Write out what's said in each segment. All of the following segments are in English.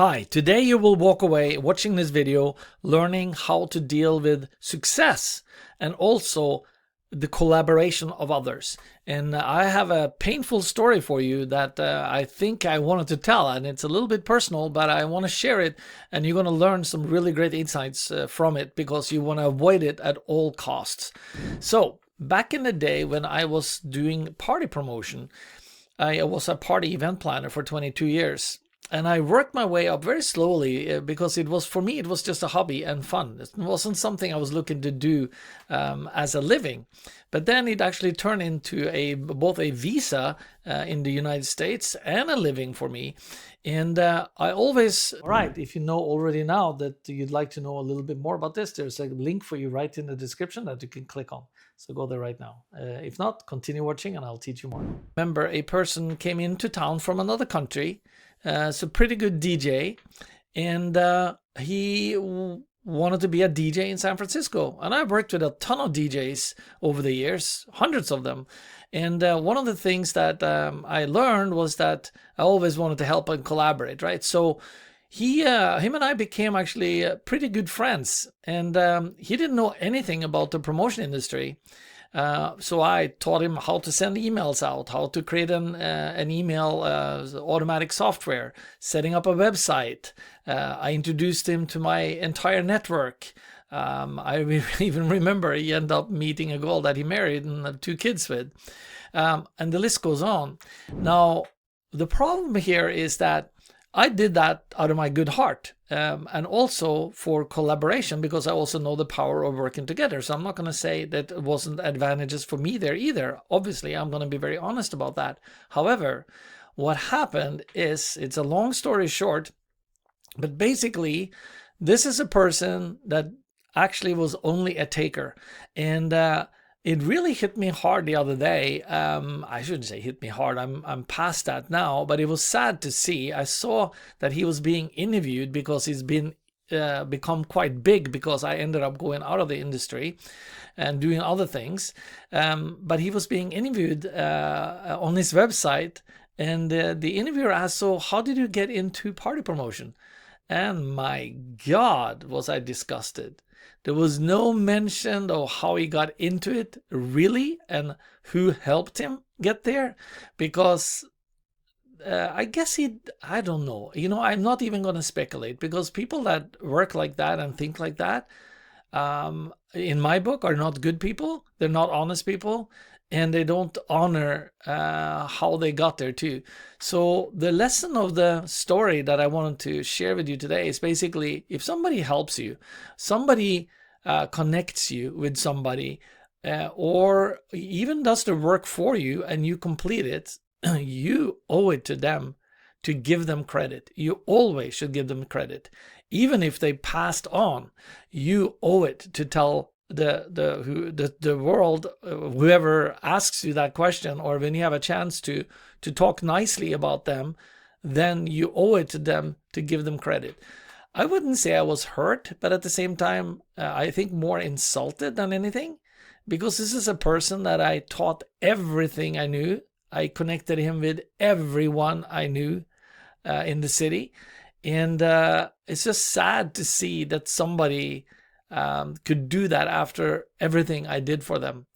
Hi, today you will walk away watching this video learning how to deal with success and also the collaboration of others. And I have a painful story for you that I think I wanted to tell, and it's a little bit personal, but I want to share it, and you're going to learn some really great insights from it because you want to avoid it at all costs. So back in the day when I was doing party promotion, I was a party event planner for 22 years. And I worked my way up very slowly because it was, for me, it was just a hobby and fun. It wasn't something I was looking to do as a living. But then it actually turned into both a visa in the United States and a living for me. And I always, all right, if you know already now that you'd like to know a little bit more about this, there's a link for you right in the description that you can click on. So go there right now. If not, continue watching and I'll teach you more. Remember, a person came into town from another country. It's a pretty good DJ, and he wanted to be a DJ in San Francisco. And I've worked with a ton of DJs over the years, hundreds of them. And one of the things that I learned was that I always wanted to help and collaborate, right? So him and I became actually pretty good friends. And he didn't know anything about the promotion industry. So I taught him how to send emails out, how to create an email automatic software, setting up a website. I introduced him to my entire network. I even remember he ended up meeting a girl that he married and had 2 kids with. And the list goes on. Now, the problem here is that I did that out of my good heart and also for collaboration, because I also know the power of working together. So I'm not going to say that it wasn't advantages for me there either. Obviously, I'm going to be very honest about that. However, what happened is, it's a long story short, but basically, this is a person that actually was only a taker. And it really hit me hard the other day. I shouldn't say hit me hard. I'm past that now, but it was sad to see. I saw that he was being interviewed because he's become quite big, because I ended up going out of the industry and doing other things. But he was being interviewed on his website, and the interviewer asked, "So how did you get into party promotion?" And my God, was I disgusted. There was no mention of how he got into it, really, and who helped him get there. Because I guess I don't know. You know, I'm not even going to speculate, because people that work like that and think like that, in my book, are not good people. They're not honest people. And they don't honor how they got there too. So the lesson of the story that I wanted to share with you today is basically, if somebody helps you, somebody connects you with somebody, or even does the work for you and you complete it, you owe it to them to give them credit. You always should give them credit. Even if they passed on, you owe it to tell the world, whoever asks you that question, or when you have a chance to talk nicely about them, then you owe it to them to give them credit. I wouldn't say I was hurt, but at the same time, I think more insulted than anything, because this is a person that I taught everything I knew. I connected him with everyone I knew in the city. And it's just sad to see that somebody could do that after everything I did for them.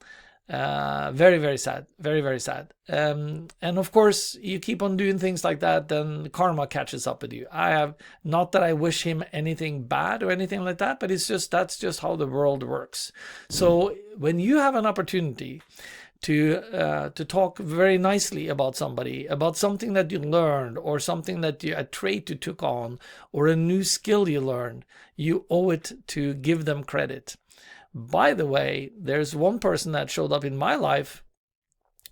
Very, very sad. Very, very sad. And of course, you keep on doing things like that, then karma catches up with you. I have, not that I wish him anything bad or anything like that, but it's just, that's just how the world works. So when you have an opportunity to talk very nicely about somebody, about something that you learned, or something that a trait you took on, or a new skill you learned, you owe it to give them credit. By the way, there's one person that showed up in my life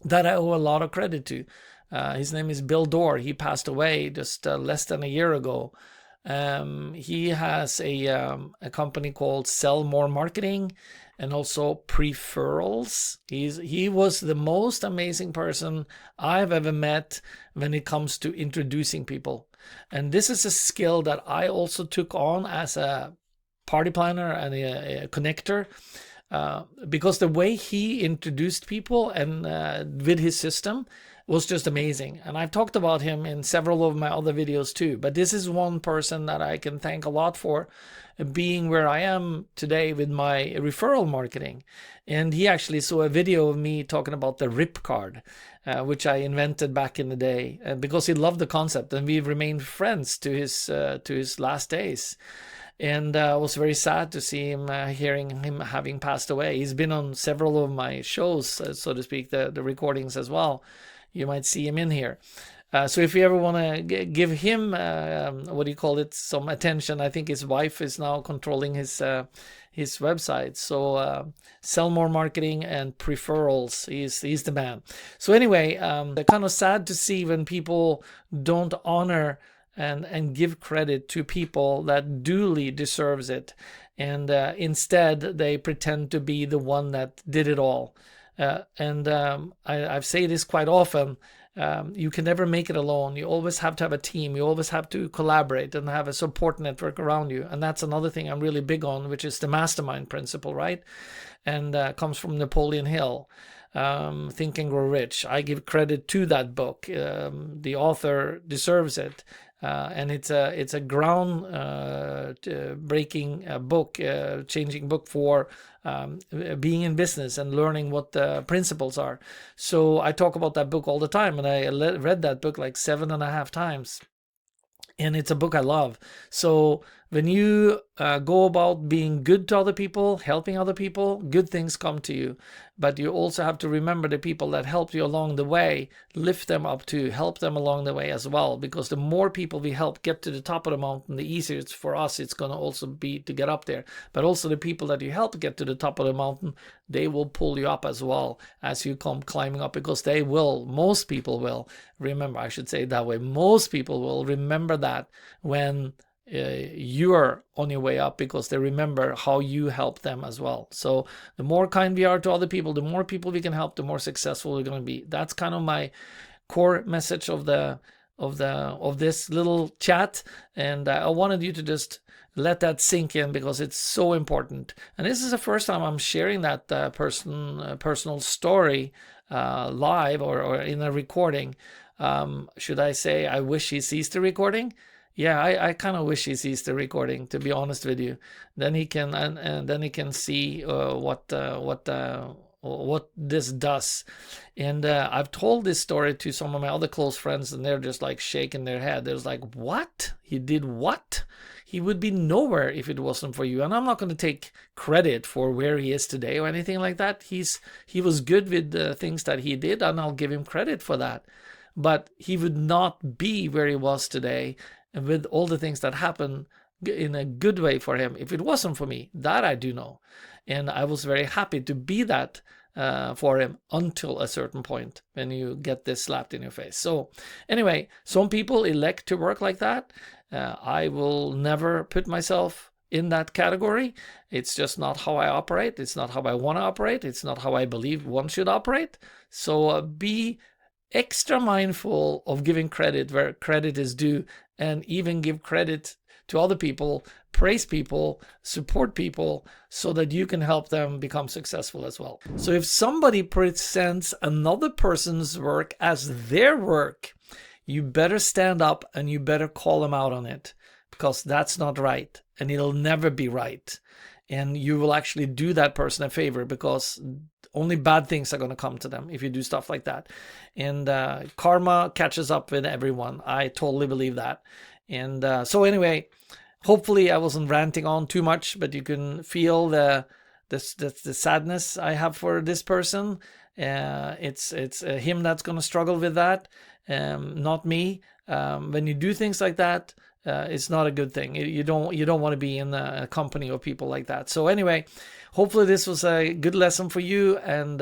that I owe a lot of credit to. His name is Bill Dorr. He passed away just less than a year ago. He has a company called Sell More Marketing, and also Preferrals. He was the most amazing person I've ever met when it comes to introducing people. And this is a skill that I also took on as a party planner and a connector, because the way he introduced people and with his system was just amazing. And I've talked about him in several of my other videos too, but this is one person that I can thank a lot for being where I am today with my referral marketing. And he actually saw a video of me talking about the RipCard, which I invented back in the day, because he loved the concept, and we've remained friends to his last days. And I was very sad to see him, hearing him having passed away. He's been on several of my shows, so to speak, the recordings as well. You might see him in here. So if you ever want to give him, what do you call it, some attention, I think his wife is now controlling his website. So sell more marketing and referrals. He's the man. So anyway, they're kind of sad to see when people don't honor and give credit to people that duly deserves it, and instead they pretend to be the one that did it all. I've said this quite often. You can never make it alone. You always have to have a team. You always have to collaborate and have a support network around you. And that's another thing I'm really big on, which is the Mastermind principle, right? And comes from Napoleon Hill. Think and Grow Rich. I give credit to that book. The author deserves it. And it's a ground breaking book, changing book for being in business and learning what the principles are. So I talk about that book all the time, and I read that book like 7.5 times. And it's a book I love. So when you go about being good to other people, helping other people, good things come to you. But you also have to remember the people that helped you along the way, lift them up to help them along the way as well. Because the more people we help get to the top of the mountain, the easier it's for us. It's going to also be to get up there. But also the people that you help get to the top of the mountain, they will pull you up as well as you come climbing up, because they will, most people will remember, I should say it that way, most people will remember that when you're on your way up, because they remember how you help them as well. So the more kind we are to other people, the more people we can help, the more successful we're going to be. That's kind of my core message of this little chat, and I wanted you to just let that sink in, because it's so important. And this is the first time I'm sharing that personal story live or in a recording. Should I say I wish he sees the recording? Yeah, I kind of wish he sees the recording, to be honest with you. Then he can and then he can see what this does. And I've told this story to some of my other close friends, and they're just like shaking their head. They're like, "What? He did what? He would be nowhere if it wasn't for you." And I'm not going to take credit for where he is today or anything like that. He was good with the things that he did, and I'll give him credit for that. But he would not be where he was today, and with all the things that happened in a good way for him, if it wasn't for me. That I do know. And I was very happy to be that for him until a certain point when you get this slapped in your face. So anyway, some people elect to work like that. I will never put myself in that category. It's just not how I operate. It's not how I want to operate. It's not how I believe one should operate. So be extra mindful of giving credit where credit is due, and even give credit to other people, praise people, support people, so that you can help them become successful as well. So if somebody presents another person's work as their work, you better stand up and you better call them out on it, because that's not right, and it'll never be right. And you will actually do that person a favor, because only bad things are going to come to them if you do stuff like that. And karma catches up with everyone. I totally believe that. And so anyway, hopefully I wasn't ranting on too much, but you can feel the sadness I have for this person. It's him that's going to struggle with that, not me. When you do things like that, it's not a good thing. You don't want to be in a company of people like that. So anyway, hopefully this was a good lesson for you. And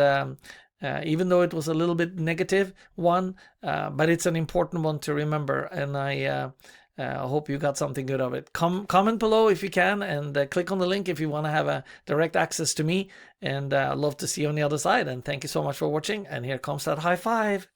even though it was a little bit negative one, but it's an important one to remember. And I hope you got something good of it. Comment below if you can, and click on the link if you want to have a direct access to me. And I'd love to see you on the other side. And thank you so much for watching. And here comes that high five.